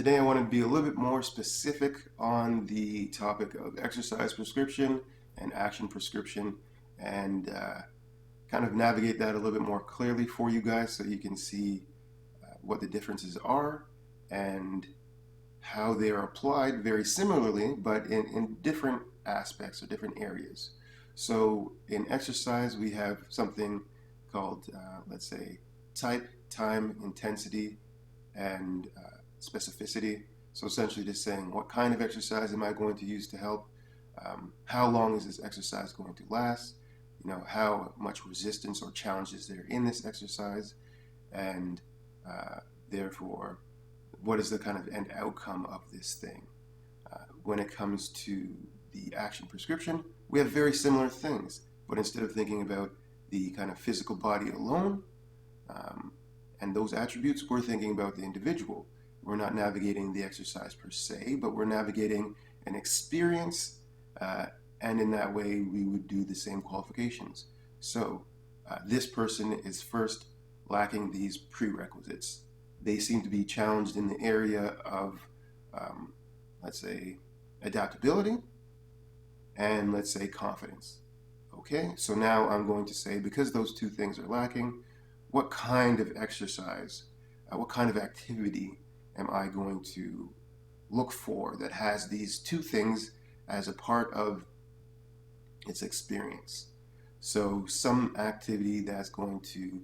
Today I want to be a little bit more specific on the topic of exercise prescription and action prescription and kind of navigate that a little bit more clearly for you guys so you can see what the differences are and how they are applied very similarly but in different aspects or different areas. So in exercise we have something called, let's say, type, time, intensity, and specificity. So essentially just saying what kind of exercise am I going to use to help? How long is this exercise going to last? How much resistance or challenge is there in this exercise? And therefore, what is the kind of end outcome of this thing? When it comes to the action prescription, we have very similar things, but instead of thinking about the kind of physical body alone and those attributes, we're thinking about the individual. We're not navigating the exercise per se, but we're navigating an experience, and in that way we would do the same qualifications. So this person is first lacking these prerequisites. They seem to be challenged in the area of, let's say, adaptability and let's say confidence. Okay, so now I'm going to say, because those two things are lacking, what kind of exercise, what kind of activity am I going to look for that has these two things as a part of its experience? So some activity that's going to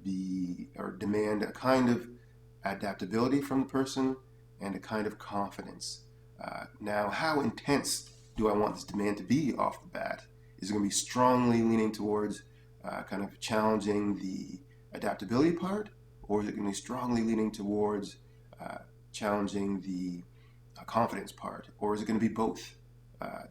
be or demand a kind of adaptability from the person and a kind of confidence. Now, how intense do I want this demand to be off the bat? Is it going to be strongly leaning towards kind of challenging the adaptability part, or is it going to be strongly leaning towards challenging the confidence part, or is it going to be both?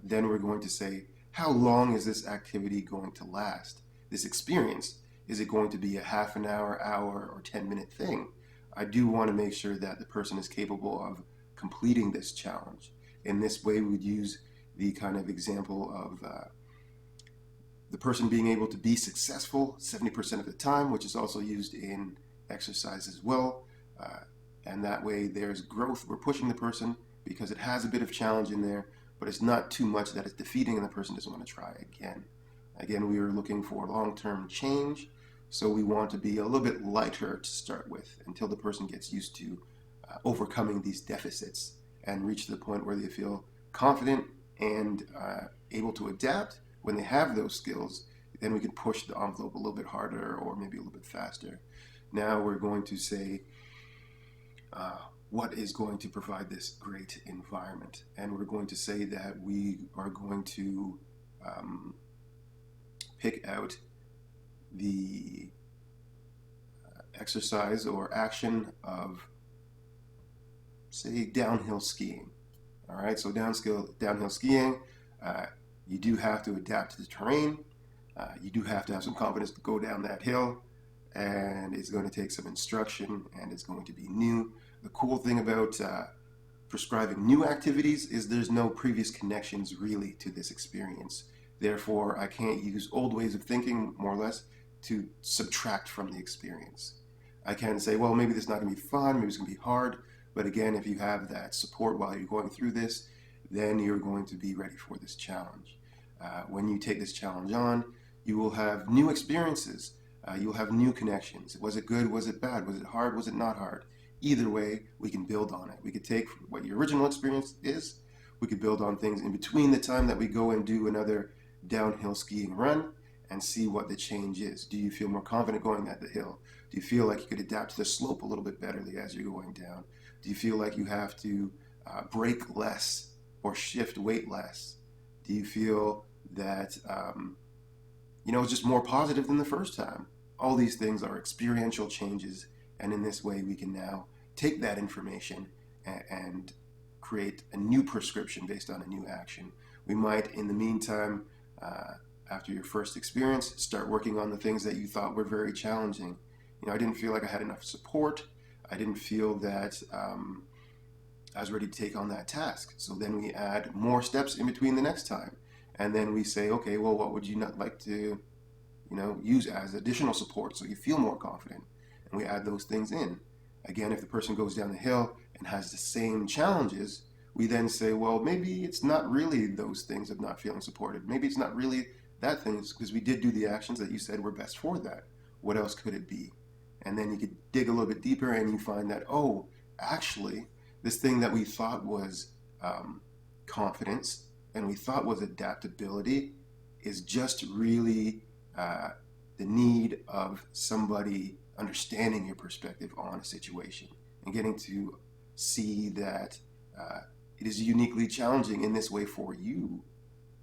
Then we're going to say, how long is this activity going to last? This experience, is it going to be a half an hour, or 10-minute thing? I do want to make sure that the person is capable of completing this challenge. In this way, we would use the kind of example of the person being able to be successful 70% of the time, which is also used in exercise as well. And that way there's growth. We're pushing the person because it has a bit of challenge in there, but it's not too much that it's defeating and the person doesn't want to try again. Again, we are looking for long-term change, so we want to be a little bit lighter to start with until the person gets used to overcoming these deficits and reach the point where they feel confident and able to adapt. When they have those skills, then we can push the envelope a little bit harder or maybe a little bit faster. Now we're going to say what is going to provide this great environment. And we're going to say that we are going to pick out the exercise or action of, say, downhill skiing. All right, so downhill skiing, you do have to adapt to the terrain. You do have to have some confidence to go down that hill, and it's going to take some instruction, and it's going to be new. The cool thing about prescribing new activities is there's no previous connections really to this experience. Therefore, I can't use old ways of thinking, more or less, to subtract from the experience. I can say, well, maybe this is not going to be fun, maybe it's going to be hard, but again, if you have that support while you're going through this, then you're going to be ready for this challenge. When you take this challenge on, you will have new experiences. You'll have new connections. Was it good? Was it bad? Was it hard? Was it not hard? Either way, we can build on it. We could take what your original experience is. We could build on things in between the time that we go and do another downhill skiing run and see what the change is. Do you feel more confident going at the hill? Do you feel like you could adapt to the slope a little bit betterly as you're going down? Do you feel like you have to brake less or shift weight less? Do you feel that it's just more positive than the first time? All these things are experiential changes, and in this way we can now take that information and create a new prescription based on a new action. We might, in the meantime, after your first experience, start working on the things that you thought were very challenging. I didn't feel like I had enough support. I didn't feel that I was ready to take on that task. So then we add more steps in between the next time. And then we say, okay, well, what would you not like to, use as additional support so you feel more confident? And we add those things in. Again, if the person goes down the hill and has the same challenges, we then say, well, maybe it's not really those things of not feeling supported. Maybe it's not really that thing, because we did do the actions that you said were best for that. What else could it be? And then you could dig a little bit deeper and you find that, oh, actually, this thing that we thought was confidence and we thought was adaptability is just really the need of somebody understanding your perspective on a situation and getting to see that it is uniquely challenging in this way for you.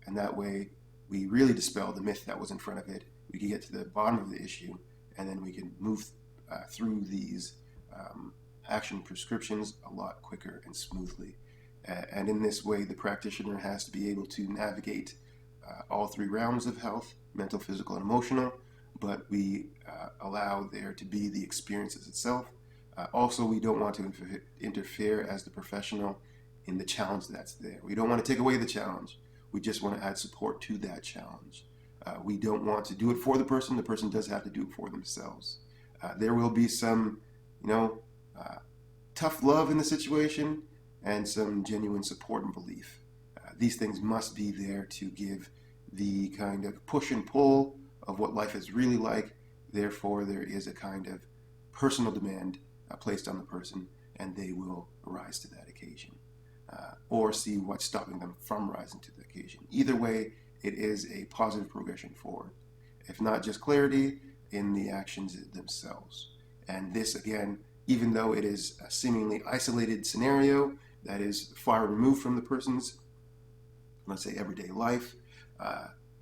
And that way, we really dispel the myth that was in front of it. We can get to the bottom of the issue, and then we can move through these action prescriptions a lot quicker and smoothly. And in this way, the practitioner has to be able to navigate all three realms of health: mental, physical, and emotional. But we allow there to be the experiences itself. Also, we don't want to interfere as the professional in the challenge that's there. We don't want to take away the challenge. We just want to add support to that challenge. We don't want to do it for the person. The person does have to do it for themselves. There will be some, tough love in the situation and some genuine support and belief. These things must be there to give the kind of push and pull of what life is really like. Therefore, there is a kind of personal demand placed on the person, and they will rise to that occasion. Or see what's stopping them from rising to the occasion. Either way, it is a positive progression forward, if not just clarity in the actions themselves. And this, again, even though it is a seemingly isolated scenario that is far removed from the person's, let's say, everyday life,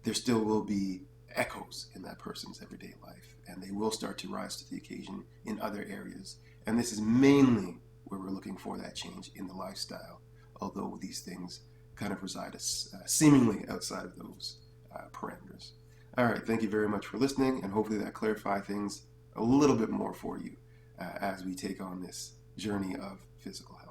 there still will be echoes in that person's everyday life, and they will start to rise to the occasion in other areas. And this is mainly where we're looking for that change in the lifestyle, although these things kind of reside seemingly outside of those parameters. All right, thank you very much for listening, and hopefully that clarifies things a little bit more for you as we take on this journey of physical health.